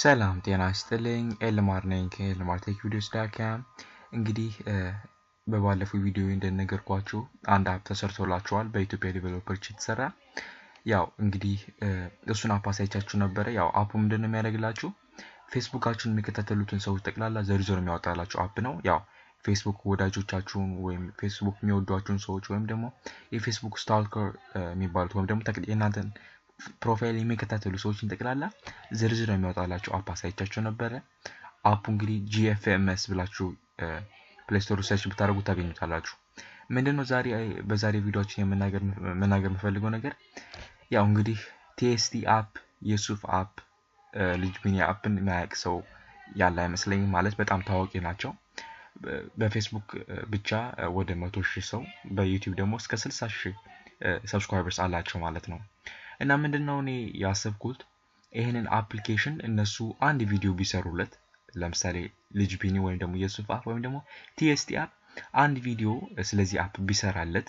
ሰላም ጤና ይስጥልኝ ኤልማር ነኝ ከኤልማር ቴክ ቪዲዮስ ዳካም እንግዲህ በባለፈው ቪዲዮ እንደነገርኳችሁ አንድ አፕ ተሰርቶላችኋል በኢትዮጵያ ዲቨሎፐሮች የተሰራ ያው እንግዲህ እሱን አፕ አሳይቻችሁ ነበር ያው አፑ ምንድነው የሚያደርግላችሁ ፌስቡካችሁን የሚከታተሉትን ሰዎች ጠቅላላ ዘርዝሮ የሚያወጣላችሁ አፕ ነው ያው ፌስቡክ ወዳጆቻችሁን ወይም ፌስቡክ የሚወዷችሁን ሰዎች ወይም ደግሞ የፌስቡክ ስታልከር የሚባሉት ወይም ደግሞ እናንተን ፕሮፋይል የሚከታተሉ ሰዎችን ጠቅላላ ዝርዝር የሚያወጣላችሁ አፕ አሳይቻችሁ ነበር አፑ እንግዲህ GFMS ብላችሁ ፕሌይ ስቶር ሰርች ብታደርጉ ታገኙታላችሁ ምንድነው በዛሬ ቪዲዮአችን የምናገር የምፈልገው ነገር ያው እንግዲህ TST አፕ የሱፍ አፕ ልጅቢኒ አፕን ማያቅ ሰው ያለ አይመስለኝም ማለት በጣም ታዋቂ ናቸው በፌስቡክ ብቻ ወደ 100,000 ሰው በዩቲዩብ ደግሞ እስከ 60,000 ሰብስክራይበርስ አላቸው ማለት ነው እና ምንድነው እኔ ያሰብኩት ይሄንን አፕሊኬሽን እነሱ አንድ ቪዲዮ ቢሰሩለት ለምሳሌ ልጅቢኒ ወይም ደግሞ የሱፍ አፕ ወይም ደግሞ TST አፕ አንድ ቪዲዮ ስለዚህ አፕ ቢሰራለት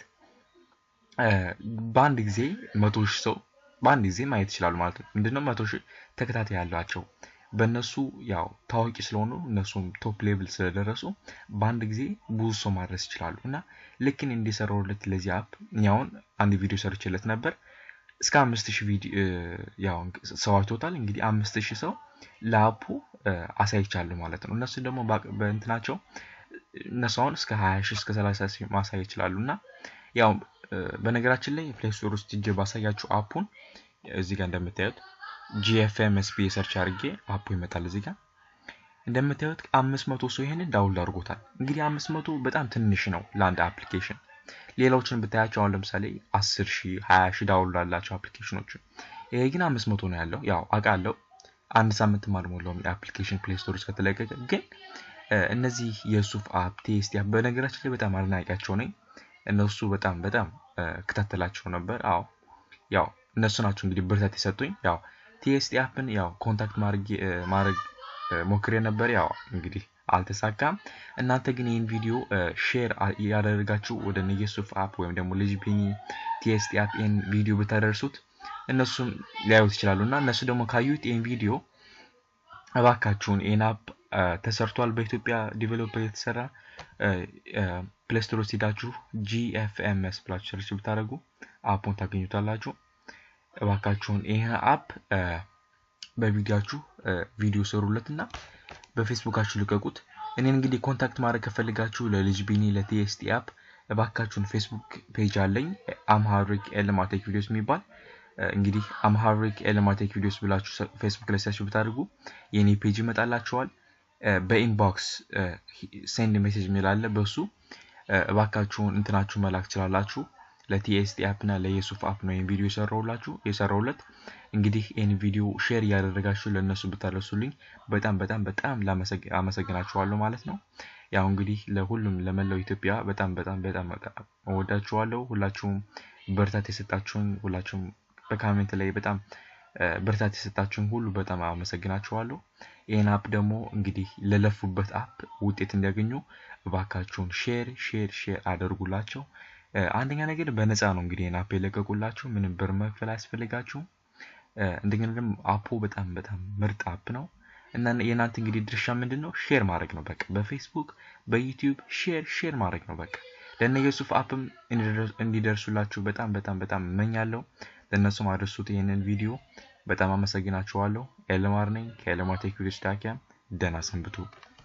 በአንድ ጊዜ 100,000 ሰው በአንድ ጊዜ ማየት ይችላል ማለት ነው ምንድነው 100,000 ተከታታይ ያላቸው በእነሱ ያው ታዋቂ ስለሆኑ እነሱም ቶፕ ሌቭል ስለደረሱ በአንድ ጊዜ ብዙ ሰው ማድረስ ይችላሉ እና ልክን እንዲሰራውለት ለዚህ አፕ ያውን አንድ ቪዲዮ ሰርችለት ነበር እስከ 5,000 ቪዲዮ ያው ሰው አይቶታል እንግዲህ 5,000 ሰው ለአፑ አሳይቻለሁ ማለት ነው እነሱ ደግሞ በእንትናቸው እነሱ አሁን እስከ 20,000 እስከ 30,000 ማሳየት ይችላሉና ያው በነገራችን ላይ ፕሌይ ስቶር ውስጥ ሄጄ ባሳያችሁ አፑን እዚህ ጋር እንደምታዩት GFMS ሰርች አድርጌ አፑ ይመጣል እዚህ ጋር እንደምታዩት 500 ሰው ይሄንን ዳውንሎድ አድርጎታል እንግዲህ 500 በጣም ትንሽ ነው ለአንድ አፕሊኬሽን ሌሎችን ብታያቸው አሁን ለምሳሌ 10,000 20,000 ዳውንሎድ አላቸው አፕሊኬሽኖች ይሄ ግን 500 ነው ያለው ያው አቃለው አንድ ሳምንት ማልሞላው አፕሊኬሽን ፕሌይ ስቶር ውስጥ ከተለቀቀ ግን እነዚህ የሱፍ አፕ TST አፕ በነገራችን ላይ በጣም አድናቂያቸው ነኝ እነሱ በጣም ከተተላቸው ነበር አዎ ያው እነሱ ናቸው እንግዲህ ብርታት የሰጡኝ ያው TST አፕን ያው ኮንታክት ማድረግ ሞክሬ ነበር ያው እንግዲህ አልተሳካም እናንተ ግን ይሄን ቪዲዮ ሼር ያደርጋችሁ ወደ የሱፍ አፕ ወይም ደግሞ ልጅቢኒ TST አፕ ይሄን ቪዲዮ ብታደርሱት እነሱም ሊያዩት ይችላሉና እነሱ ደግሞ ካዩት ይሄን ቪዲዮ አባካችሁን ይሄን አፕ ተሰርቷል በኢትዮጵያ ዲቨሎፐር የተሰራ ፕሌይ ስቶር ውስጥ ሄዳችሁ GFMS ብላችሁ ሰርች ብታደርጉ አፑን ታገኙታላችሁ አባካችሁን ይሄን አፕ በቪዲዮአችሁ ቪዲዮ ሰሩለትና በፌስቡካችሁ ልቀቁት እኔን እንግዲህ ኮንታክት ማድረግ ከፈልጋችሁ ለልጅቢኒ ለTST አፕ እባካችሁን ፌስቡክ ፔጅ አለኝ አምሃሪክ ኤልማቴክ ቪዲዮስ የሚባል እንግዲህ አምሃሪክ ኤልማቴክ ቪዲዮስ ብላችሁ ፌስቡክ ላይ ሰርች ብታደርጉ የኔ ፔጅ ይመጣላችኋል በኢንቦክስ ሴንድ ሜሴጅ ሚላለ በሱ እባካችሁን እንትናችሁ መላክ ይችላልላችሁ ለTST አፕ እና ለየሱፍ አፕ ነው ቪዲዮ የሰራውለት እንግዲህ ይሄን ቪዲዮ ሼር ያደረጋችሁ ለነሱ ብታደርሱልኝ በጣም አመሰግናችኋለሁ ማለት ነው ያው እንግዲህ ለሁሉም ለመላው ኢትዮጵያ በጣም ወዳችኋለሁ ሁላችሁም በርታት የሰጣችሁን ሁላችሁም በኮሜንት ላይ በጣም በርታት የሰጣችሁን ሁሉ በጣም አመሰግናችኋለሁ ይሄን አፕ ደግሞ እንግዲህ ለለፉበት አፕ ውጤት እንዲያገኙ እባካችሁን ሼር አድርጉላቸው አንደኛ ነገር በነፃ ነው እንግዲህ ይሄን አፕ የለቀቁላችሁ ምንም ብር መክፈል አያስፈልጋችሁም እንደገና ደግሞ አፑ በጣም ምርጥ አፕ ነው እና የናንተ እንግዲህ ድርሻ ምንድነው ሼር ማድረግ ነው በቃ በፌስቡክ በዩቲዩብ ሼር ማድረግ ነው በቃ ለነየሱፍ አፕም እንዲደርሱላችሁ በጣም መኛለሁ ለነሱ ማድረሱት ይሄንን ቪዲዮ በጣም አመሰግናችኋለሁ ኤልማር ነኝ ከኤልማር ቴክ ቪዲዮስ ዳኪያ ደህና ሰንብቱ